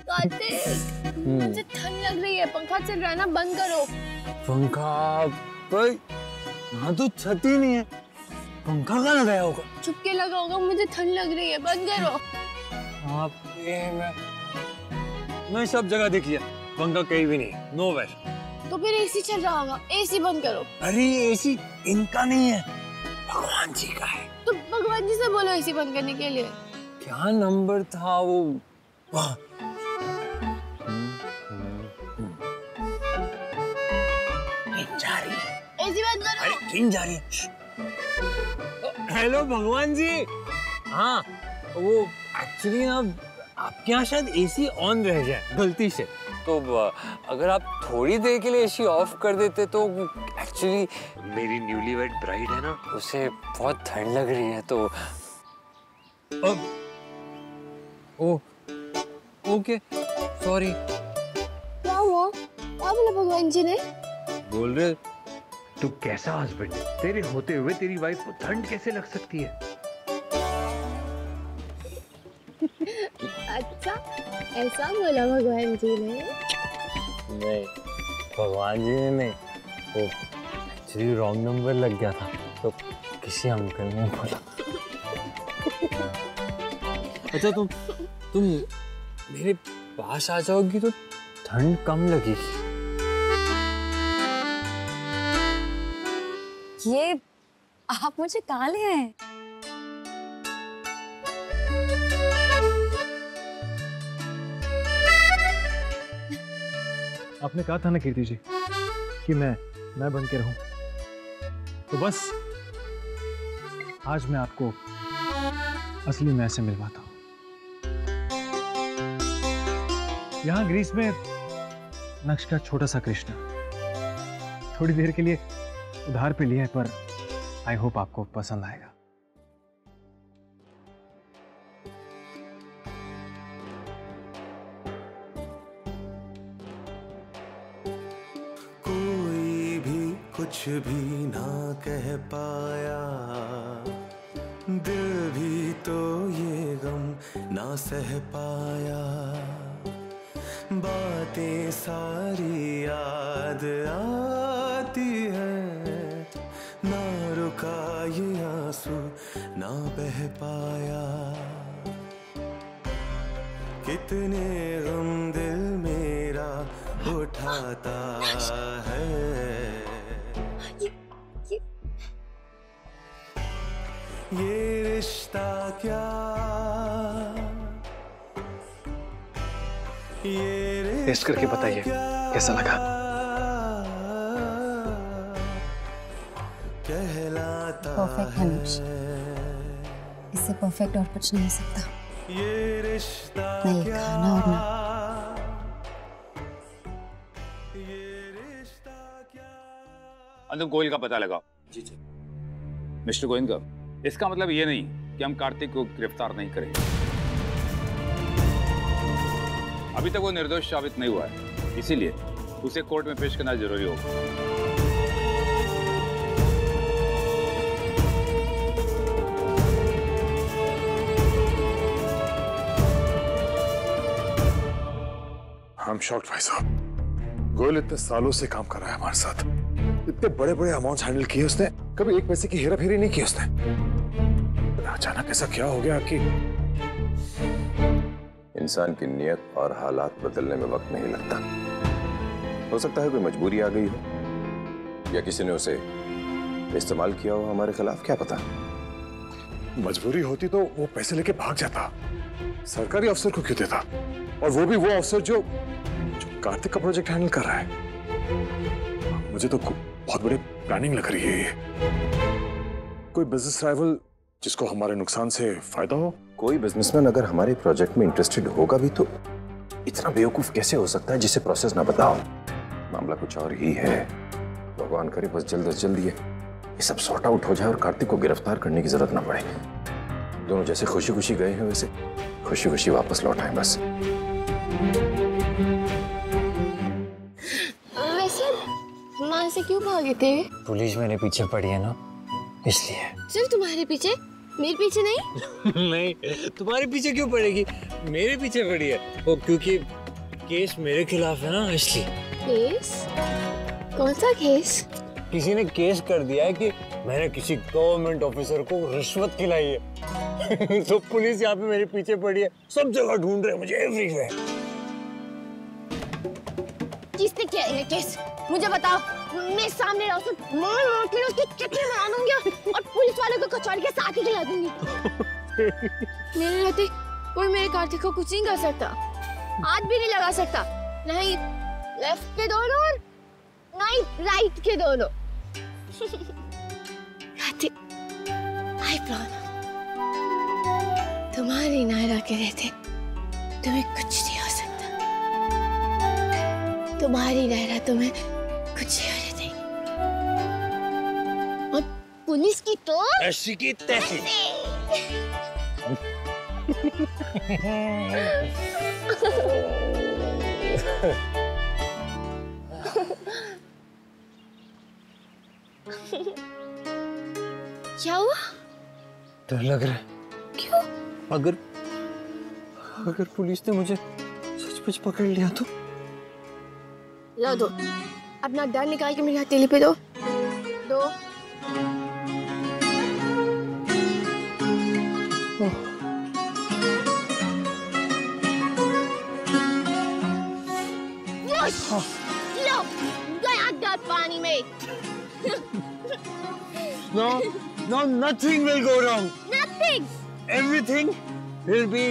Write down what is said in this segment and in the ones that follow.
कार्तिक, मुझे ठंड लग रही है, पंखा चल रहा है ना, बंद करो। पंखा पर यहाँ तो छत ही नहीं है, पंखा कहाँ लगाया होगा? चुपके लगा होगा, मुझे ठंड लग रही है, बंद करो। मैं सब जगह देख लिया, पंखा कहीं भी नहीं, नो वेयर। तो फिर एसी चल रहा होगा, एसी बंद करो। अरे एसी इनका नहीं है, भगवान जी का है। तो भगवान जी से बोलो एसी बंद करने के लिए। क्या नंबर था वो? जा रही है, एसी बंद करो। अरे ट्रेन जा रही है। हेलो भगवान जी। हाँ वो एक्चुअली ना आपके यहाँ शायद एसी ऑन रह जाए गलती से, तो अगर आप थोड़ी देर के लिए एसी ऑफ कर देते तो एक्चुअली मेरी न्यूली वेड ब्राइड है ना, उसे बहुत ठंड लग रही है तो ओके सॉरी। क्या हुआ? क्या बोला भगवान जी ने? बोल रहे तू कैसा हस्बैंड है? तेरे होते हुए तेरी वाइफ को ठंड कैसे लग सकती है? अच्छा ऐसा बोला भगवान जी ने? नहीं भगवान जी ने नहीं, वो एक्चुअली रॉन्ग नंबर लग गया था तो किसी अंकल ने बोला। अच्छा तुम मेरे पास आ जाओगी तो ठंड कम लगेगी। ये आप मुझे कहाँ ले आए? आपने कहा था ना कीर्ति जी कि मैं बन के रहूं, तो बस आज मैं आपको असली मैं से मिलवाता हूं। यहाँ ग्रीस में नक्श का छोटा सा कृष्ण थोड़ी देर के लिए उधार पे लिया है, पर आई होप आपको पसंद आएगा। कोई भी कुछ भी ना कह पाया, दिल भी तो ये गम ना सह पाया, बातें सारी याद आती है, ना रुका ये आंसू ना बह पाया, कितने गम दिल मेरा उठाता है, ये रिश्ता क्या, ये टेस्ट करके बताइए कैसा लगा। परफेक्ट है नक्श, इससे परफेक्ट और कुछ नहीं हो सकता। ये रिश्ता ना ये खाना और ना अंदर गोयल का पता लगाओ। जी जी मिस्टर गोविंद, इसका मतलब ये नहीं कि हम कार्तिक को गिरफ्तार नहीं करेंगे। अभी तक वो निर्दोष साबित नहीं हुआ है, इसीलिए उसे कोर्ट में पेश करना जरूरी होगा। I'm shocked भाई साहब, गोयल इतने सालों से काम कर रहा है हमारे साथ, इतने बड़े बड़े अमाउंट हैंडल किए उसने, कभी एक पैसे की हेरा फेरी नहीं की उसने। अचानक ऐसा क्या हो गया कि इंसान की नियत और हालात बदलने में वक्त नहीं लगता। हो सकता है कोई मजबूरी आ गई हो या किसी ने उसे इस्तेमाल किया हो हमारे खिलाफ, क्या पता। मजबूरी होती तो वो पैसे लेके भाग जाता, सरकारी अफसर को क्यों देता, और वो भी वो अफसर जो कार्तिक का प्रोजेक्ट हैंडल कर रहा है। मुझे तो बहुत बड़ी प्लानिंग लग रही है ये, कोई बिजनेस राइवल जिसको हमारे नुकसान से फायदा हो। कोई बिजनेसमैन अगर हमारे प्रोजेक्ट में इंटरेस्टेड होगा भी तो इतना बेवकूफ कैसे हो सकता है जिसे प्रोसेस ना बताओ। मामला कुछ और ही है, भगवान करे बस जल्द से जल्द ये सब सॉर्ट आउट हो जाए और कार्तिक को गिरफ्तार करने की जरूरत ना पड़े। दोनों जैसे खुशी खुशी गए हैं वैसे खुशी खुशी वापस लौट आए बस। वैसे वहां से क्यों भागे थे? पुलिस मेरे पीछे पड़ी है ना, इसलिए। सिर्फ तुम्हारे पीछे, मेरे पीछे नहीं? नहीं, तुम्हारे पीछे क्यों पड़ेगी, मेरे पीछे पड़ी है वो, क्योंकि केस मेरे खिलाफ है ना, इसलिए। केस? कौन सा केस? किसी ने केस कर दिया है कि मैंने किसी गवर्नमेंट ऑफिसर को रिश्वत खिलाई है। तो पुलिस यहाँ पे मेरे पीछे पड़ी है, सब जगह ढूंढ रहे हैं मुझे, एवरीवेयर। किसने किया ये केस? मुझे बताओ। मैं सामने रहो तो मार के उसके चक्कर में आ दूंगी और पुलिस वालों को कचौड़ी के साथ ही खिला दूंगी। मेरे रहते कोई मेरे कार्तिक को कुछ नहीं कर सकता, हाथ भी नहीं लगा सकता, नहीं लेफ्ट के दोनों नहीं राइट के दोनों। कार्तिक, आई प्रॉमिस तुम्हारी नायरा के रहते तुम्हें कुछ नहीं हो सकता, तुम्हारी नायरा तुम्हें कुछ नहीं होने देगी। और पुलिस की तो ऐसी की तैसी। क्या हुआ? डर लग रहा है। क्यों? अगर पुलिस ने मुझे सचमुच पकड़ लिया तो? लो दो, अपना डर निकाल के मेरी हथेली पे दो। दो। लो, गया डर पानी में। No, nothing will go wrong. Nothing. Everything will be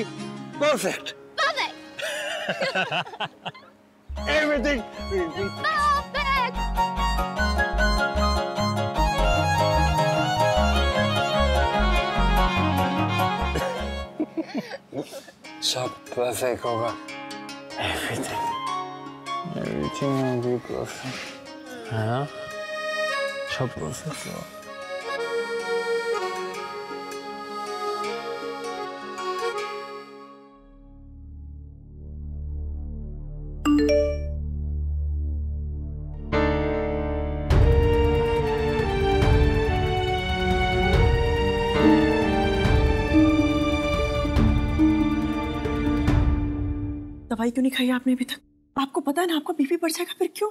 perfect. Perfect. Everything will be Perfect. सब perfect होगा. Everything will be perfect. हाँ, सब perfect होगा. दवाई क्यों नहीं खाई आपने अभी तक? आपको पता है ना आपका बीपी बढ़ जाएगा, फिर क्यों?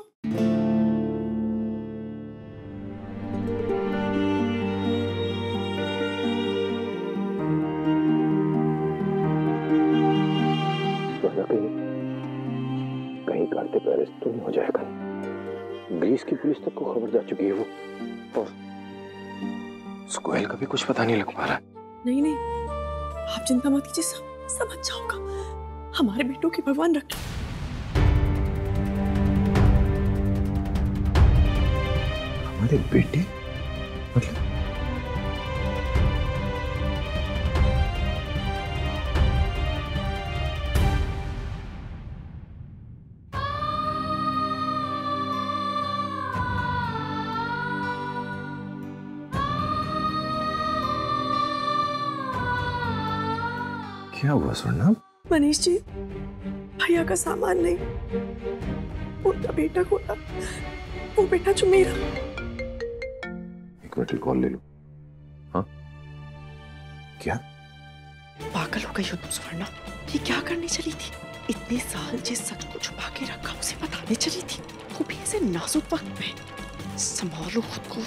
कहीं कार्तिक अरेस्ट तो नहीं हो जाएगा? ग्रीस की पुलिस तक को खबर जा चुकी है वो, और स्क्वेल का भी कुछ पता नहीं लग पा रहा। नहीं नहीं, आप चिंता मत कीजिए, सब अच्छा होगा। हमारे बेटों की भगवान रखे। हमारे बेटे? मतलब क्या हुआ स्वर्णा? मनीष जी, भैया का सामान नहीं, उनका बेटा खोला, वो बेटा जो मेरा। एक मिनट कॉल ले लो। हाँ क्या? पागल हो गई हो तुम स्वर्णा, ये क्या करने चली थी? इतने साल जिस सच को छुपा के रखा उसे बताने चली थी, वो भी ऐसे नाजुक वक्त में। संभालो खुद को।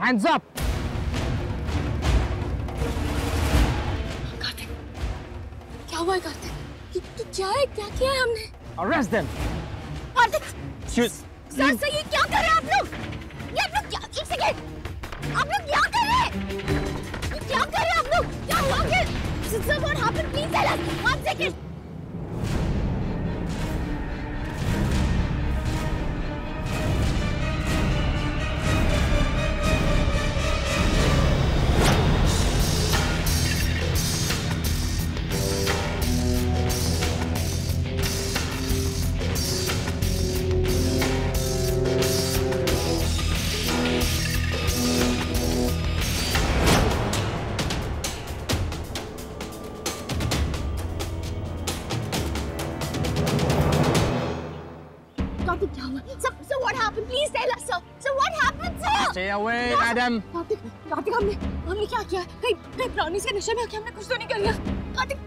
Hands up! कार्तिक, क्या हुआ है कार्तिक? क्या है? क्या किया है हमने? Arrest them! Kartik! Excuse. Sir ये क्या कर रहे हैं आप लोग? ये आप लोग क्या? एक सेकेंड, आप लोग क्या कर रहे हैं? ये क्या कर रहे हैं आप लोग? क्या हुआ फिर? Sir, what happened? Please tell us. 1 second. Sir, what happened? Please tell us, sir. Sir, what happened, sir? Stay away, madam. Kartik, हमने क्या किया? कहीं ब्राउनीज के नशे में आके हमने कुछ तो नहीं कर लिया? कार्तिक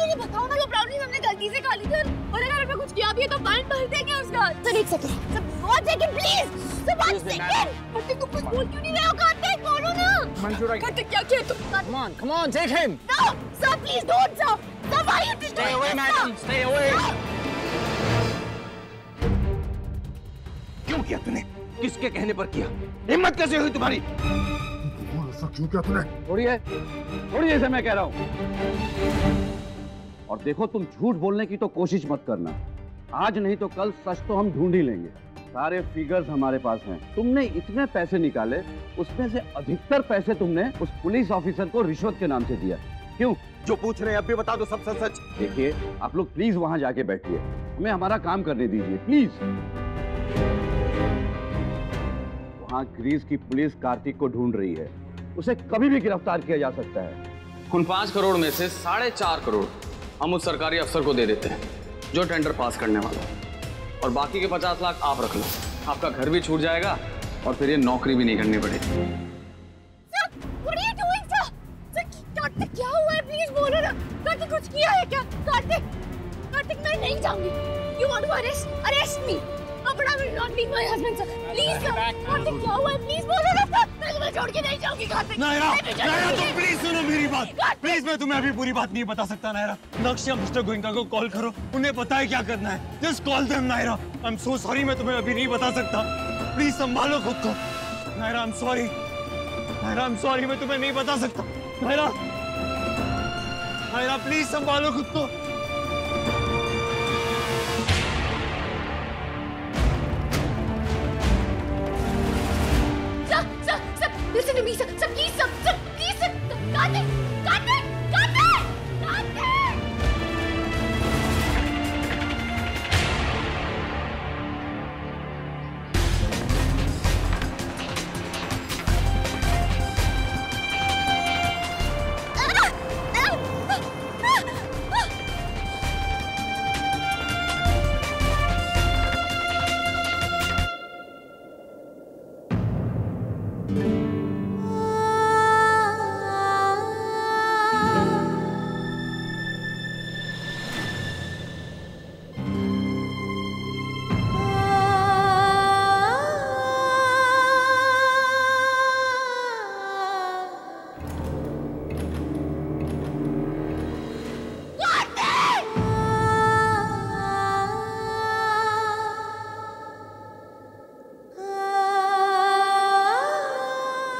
ये बताओ ना, वो ब्राउनीज हमने गलती से खा ली थी और अगर हमने कुछ किया भी है तो फाइन भर देंगे उसका। सर एक second, sir 1 second please, sir 1 second. Kartik तुम कुछ बोल क्यों नहीं रहे हो? कार्तिक बोलो ना। मंजूरा, कार्तिक क्या किया तुम? come on, take him. No, sir please don't, sir. Sir why you did Stay away, madam. Stay away. क्यों किया तूने? किसके कहने पर किया? हिम्मत कैसे हुई तुम्हारी? क्यों किया तूने? थोड़ी ऐसे मैं कह रहा हूँ। और देखो तुम झूठ बोलने की तो कोशिश मत करना। आज नहीं तो कल सच तो हम ढूंढ ही लेंगे। सारे फिगर्स हमारे पास हैं। तुमने इतने पैसे निकाले, उसमें से अधिकतर पैसे तुमने उस पुलिस ऑफिसर को रिश्वत के नाम से दिया। क्यों? जो पूछ रहे हैं अब भी बता दो सब सच। देखिए आप लोग प्लीज वहां जाके बैठिए, हमें हमारा काम करने दीजिए प्लीज। वहां ग्रीस की पुलिस कार्तिक को ढूंढ रही है, उसे कभी भी गिरफ्तार किया जा सकता है। उन 5 करोड़ में से 4.5 करोड़ हम उस सरकारी अफसर को दे देते हैं जो टेंडर पास करने वाला है, और बाकी के 50 लाख आप रख लो। आपका घर भी छूट जाएगा और फिर ये नौकरी भी नहीं करनी पड़ेगी। कार्तिक क्या हुआ है? प्लीज बोलो ना। कार्तिक कुछ किया है क्या? कार्तिक मैं नहीं जाऊंगी। You want to arrest me? But I will not leave my husband, sir. Please, sir. Kartik क्या हुआ है? प्लीज बोलो ना सर। मैं तुम्हें छोड़ के नहीं जाऊंगी कार्तिक। नायरा, तुम प्लीज सुनो मेरी बात। प्लीज मैं तुम्हें अभी पूरी बात नहीं बता सकता नायरा। नक्श या मिस्टर गोइंका को कॉल करो, उन्हें पता है क्या करना है। Just call them Naira. I'm so sorry, मैं तुम्हें अभी नहीं बता सकता। प्लीज संभालो खुद को। Naira I'm sorry। Naira I'm sorry, मैं तुम्हें नहीं बता सकता। नायरा प्लीज संभालो खुद को। Sir, listen to me, sir. Sir, please, sir, please, sir. Kartik!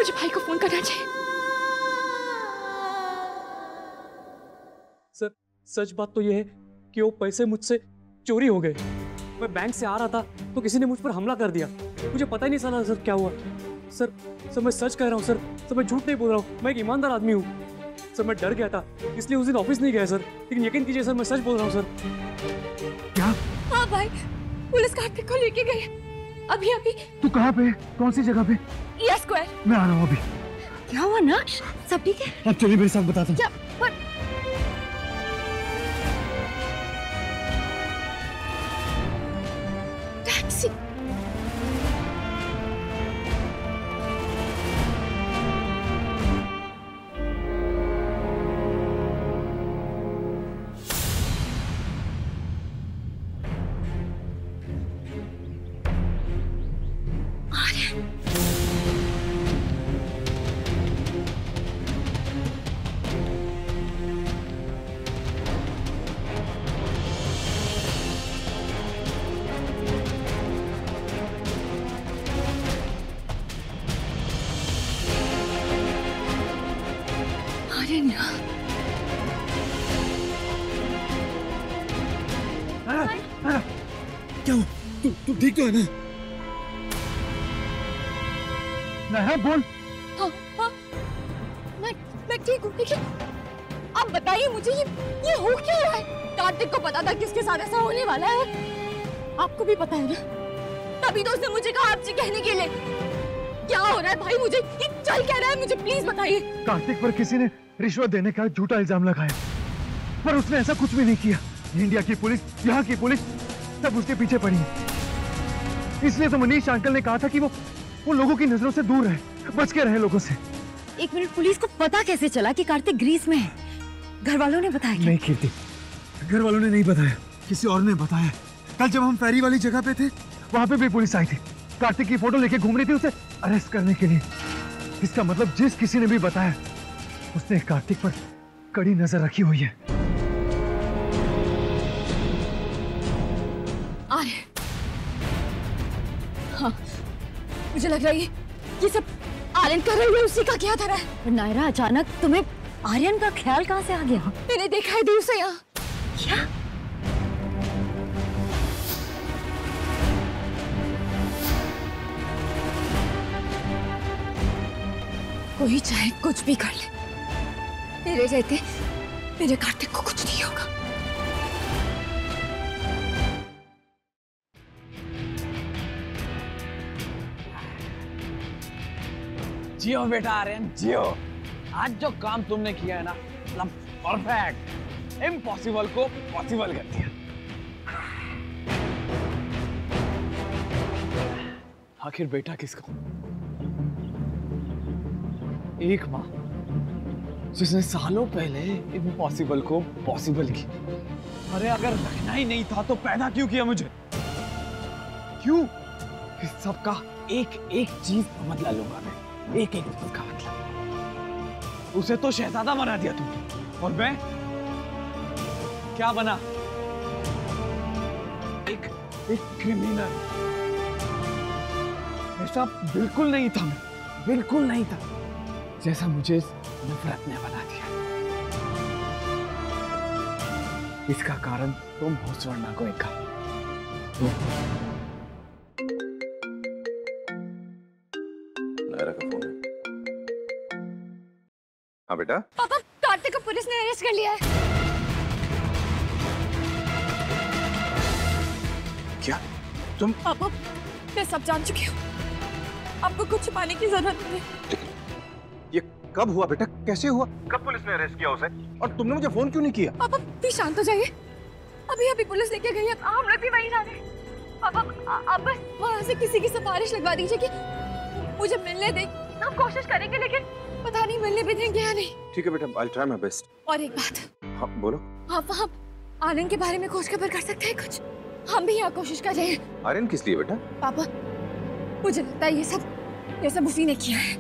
मुझे भाई को फोन करना चाहिए। सर सच बात तो यह है कि वो पैसे मुझसे चोरी हो गए। मैं बैंक से आ रहा था तो किसी ने मुझ पर हमला कर दिया, मुझे पता ही नहीं चला सर क्या हुआ। सर मैं सच कह रहा हूँ सर, मैं झूठ नहीं बोल रहा हूँ, मैं एक ईमानदार आदमी हूँ। सर मैं डर गया था इसलिए उस दिन ऑफिस नहीं गया सर, लेकिन यकीन कीजिए सर मैं सच बोल रहा हूँ सर। क्या? हाँ भाई, पुलिस कार्तिक को लेके गई अभी। तू कहाँ पे? कौन सी जगह पे? ER square. मैं आ रहा हूँ अभी। क्या हुआ नक्श? सब ठीक है? अब चलिए मेरे साथ बताता हूँ। क्या? टैक्सी। क्या हुआ? तू ठीक तो है ना? नहीं बोल। हाँ, मैं ठीक हूँ, लेकिन आप बताइए मुझे ये हो क्या रहा है? कार्तिक को पता था किसके साथ ऐसा होने वाला है, आपको भी पता है ना? तभी तो उसने मुझे कहा आपसे कहने के लिए। क्या हो रहा है भाई? मुझे ये चल क्या रहा है, मुझे प्लीज बताइए। कार्तिक पर किसी ने रिश्वत देने का झूठा इल्जाम लगाया, पर उसने ऐसा कुछ भी नहीं किया। इंडिया की पुलिस, यहाँ की पुलिस सब उसके पीछे पड़ी है। इसलिए तो मनीष अंकल ने कहा था कि वो लोगों की नजरों से दूर रहे, बच के रहे लोगों से। एक मिनट, पुलिस को पता कैसे चला कि कार्तिक ग्रीस में है? घर वालों ने बताया क्या? नहीं कीर्ति, घर वालों ने नहीं बताया, किसी और ने बताया। कल जब हम फेरी वाली जगह पे थे, वहां पे भी पुलिस आई थी। कार्तिक की फोटो लेके घूम रही थी उसे अरेस्ट करने के लिए। इसका मतलब जिस किसी ने भी बताया, उसने कार्तिक पर कड़ी नजर रखी हुई है। आर्यन, हाँ, मुझे लग रहा है ये सब आर्यन कर रही है, उसी का क्या धरा है। नायरा, अचानक तुम्हें आर्यन का ख्याल कहाँ से आ गया? मैंने देखा है दूर से यहाँ। क्या? कोई चाहे कुछ भी कर ले, मेरे रहते मेरे कार्तिक को कुछ नहीं होगा। जियो बेटा आर्यन, जियो। आज जो काम तुमने किया है ना, मतलब परफेक्ट, इम्पॉसिबल को पॉसिबल कर दिया। आखिर बेटा किसको? एक माँ जिसने सालों पहले इम्पॉसिबल को पॉसिबल की। अरे अगर रखना ही नहीं था तो पैदा क्यों किया मुझे? क्यों? इस सब का एक एक चीज का बदला लूंगा मैं, एक एक चीज का बदला। उसे तो शहजादा बना दिया तुमने, और मैं क्या बना? एक क्रिमिनल। ऐसा बिल्कुल नहीं था मैं, बिल्कुल नहीं था जैसा मुझे नफरत ने बना दिया। इसका कारण तुम हो स्वर्णा गोयनका। नायरा का फोन है। हाँ बेटा। पापा, कार्तिक को पुलिस ने अरेस्ट कर लिया है। क्या? तुम? पापा, मैं सब जान चुकी हूँ, आपको कुछ छुपाने की जरूरत नहीं। ये कब हुआ बेटा? कैसे हुआ? कब पुलिस ने अरेस्ट किया उसे? और तुमने मुझे फोन क्यों नहीं किया? पापा प्लीज शांत हो जाइए, अभी अभी पुलिस लेके गई है, हम लोग भी वहीं जा रहे हैं। पापा आप बस वहाँ से किसी की सिफारिश लगवा दीजिए कि मुझे मिलने दें। हम कोशिश करेंगे, लेकिन पता नहीं मिलने भी देंगे या नहीं। ठीक है बेटा, I'll try my best। और एक बात। हाँ बोलो। आप आर्यन के बारे में खोज खबर कर सकते हैं कुछ? हम भी यहाँ कोशिश कर रहे हैं। आर्यन किस लिए बेटा? पापा मुझे लगता है ये सब उसी ने किया है।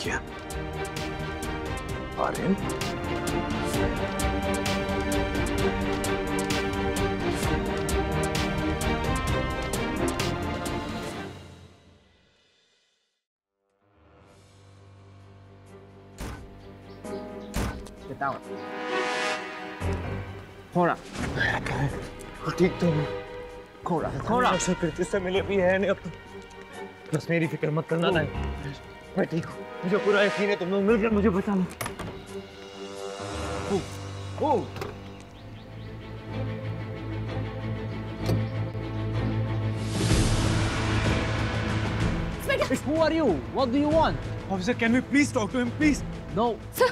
क्या? आर्यन? बताओ थोड़ा ठीक तो थोड़ा से मिले भी है नहीं अब तो। बस मेरी फिक्र मत करना ना, मैं ठीक हूँ, मुझे पूरा यकीन है तुम लोग मिलकर मुझे बचाना। Who are you? What do you want? Officer, can we please talk to him, please? No. Sir,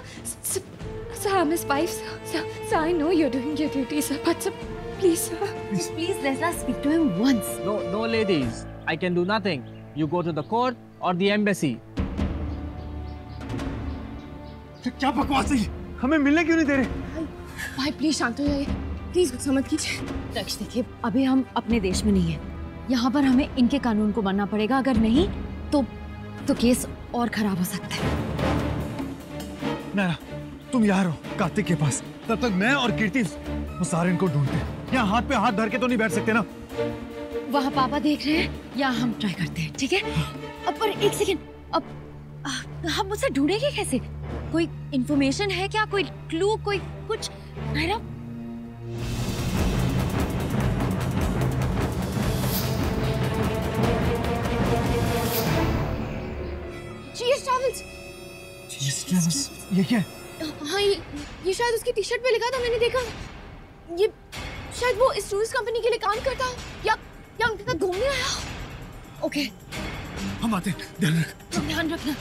I'm his wife, sir. Sir, I know you're doing your duty, sir, but sir, please, sir. Please, let's not speak to him once. No, ladies. I can do nothing. You go to the court or the embassy. क्या बकवास है? हमें मिलने क्यों नहीं दे रहे? भाई please शांत हो जाइए, प्लीज गुस्सा मत कीजिए। लक्ष्य देखिए, अभी हम अपने देश में नहीं है, यहाँ पर हमें इनके कानून को मानना पड़ेगा। अगर नहीं तो केस और खराब हो सकता है। नायरा, तुम यहाँ रहो कार्तिक के पास, तब तक मैं और कीर्ति उस आर्यन को ढूंढते हैं। यहाँ हाथ पे हाथ धर के तो नहीं बैठ सकते ना। वहाँ पापा देख रहे हैं, या हम ट्राई करते हैं, ठीक है? अब पर एक सेकेंड, अब हम मुझसे ढूंढेंगे कैसे? कोई इंफॉर्मेशन है क्या? कोई क्लू, कोई कुछ? नायरा, ये क्या है? हाँ, ये शायद उसकी टी शर्ट पे लिखा था, मैंने देखा। ये शायद वो इस टूरिस्ट कंपनी के लिए काम करता हो, या उनके साथ घूमने आया हो। ओके, हम आते हैं, ध्यान रखना। ध्यान रखना।